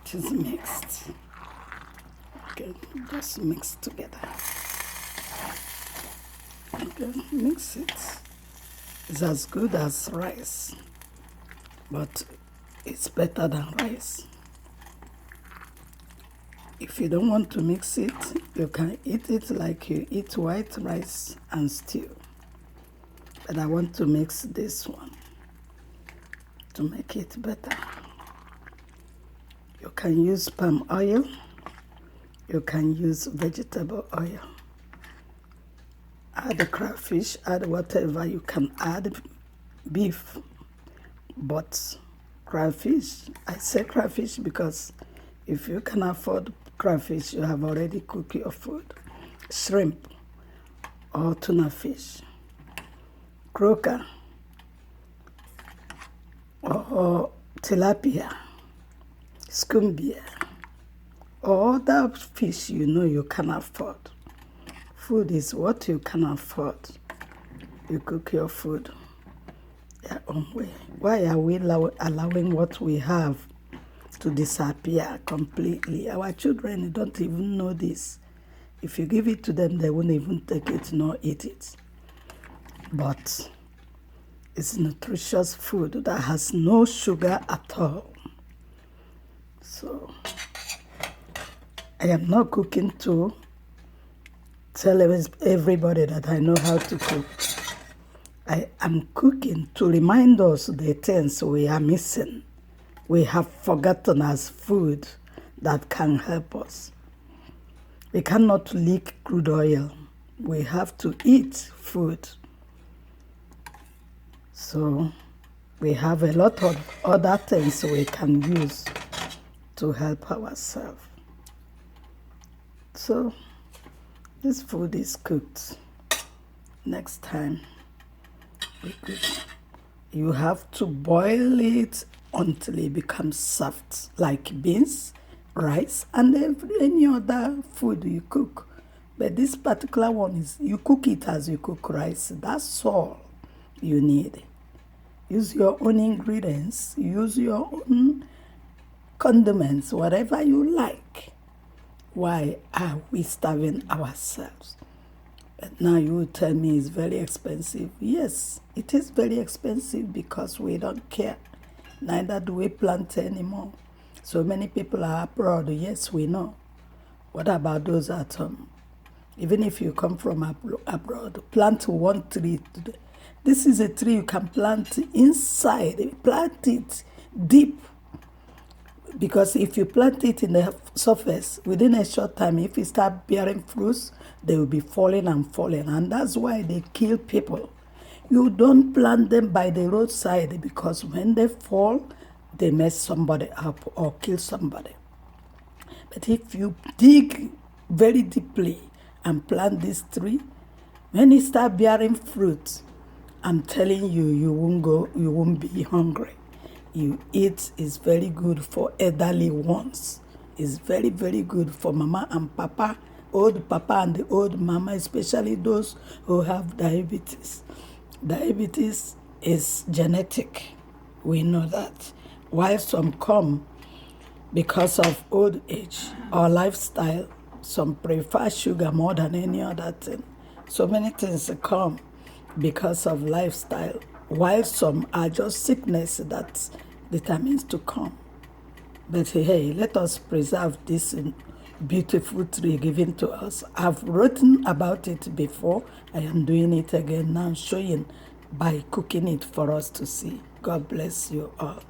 It is mixed. Okay, just mix together. Okay, mix it. It's as good as rice, but it's better than rice. If you don't want to mix it, you can eat it like you eat white rice and stew. But I want to mix this one to make it better. You can use palm oil. You can use vegetable oil. Add the crayfish, add whatever you can add, beef, but crayfish, I say crayfish because if you can afford crayfish, you have already cooked your food. Shrimp or tuna fish, croaker or tilapia, scumbia, or other fish you can afford. Food is what you can afford. You cook your food your own way. Why are we allowing what we have to disappear completely? Our children don't even know this. If you give it to them, they won't even take it nor eat it. But it's nutritious food that has no sugar at all. So I am not cooking to tell everybody that I know how to cook. I am cooking to remind us the things we are missing. We have forgotten as food that can help us. We cannot lick crude oil. We have to eat food. So we have a lot of other things we can use to help ourselves. So this food is cooked. Next time we cook, you have to boil it until it becomes soft, like beans, rice, and any other food you cook. But this particular one is, you cook it as you cook rice. That's all you need. Use your own ingredients, use your own condiments, whatever you like. Why are we starving ourselves? But now you will tell me it's very expensive. Yes, it is very expensive because we don't care. Neither do we plant anymore. So many people are abroad. Yes, we know. What about those at home? Even if you come from abroad, plant one tree. This is a tree you can plant inside. Plant it deep. Because if you plant it in the surface, within a short time, if it starts bearing fruits, they will be falling and falling. And that's why they kill people. You don't plant them by the roadside because when they fall, they mess somebody up or kill somebody. But if you dig very deeply and plant this tree, when it starts bearing fruit, I'm telling you, you won't be hungry. You eat is very good for elderly ones. It's very, very good for mama and papa, old papa and the old mama, especially those who have diabetes. Diabetes is genetic. We know that. While some come because of old age or lifestyle, some prefer sugar more than any other thing. So many things come because of lifestyle, while some are just sickness that determines to come. But hey, let us preserve this beautiful tree given to us. I've written about it before. I am doing it again now, showing by cooking it for us to see. God bless you all.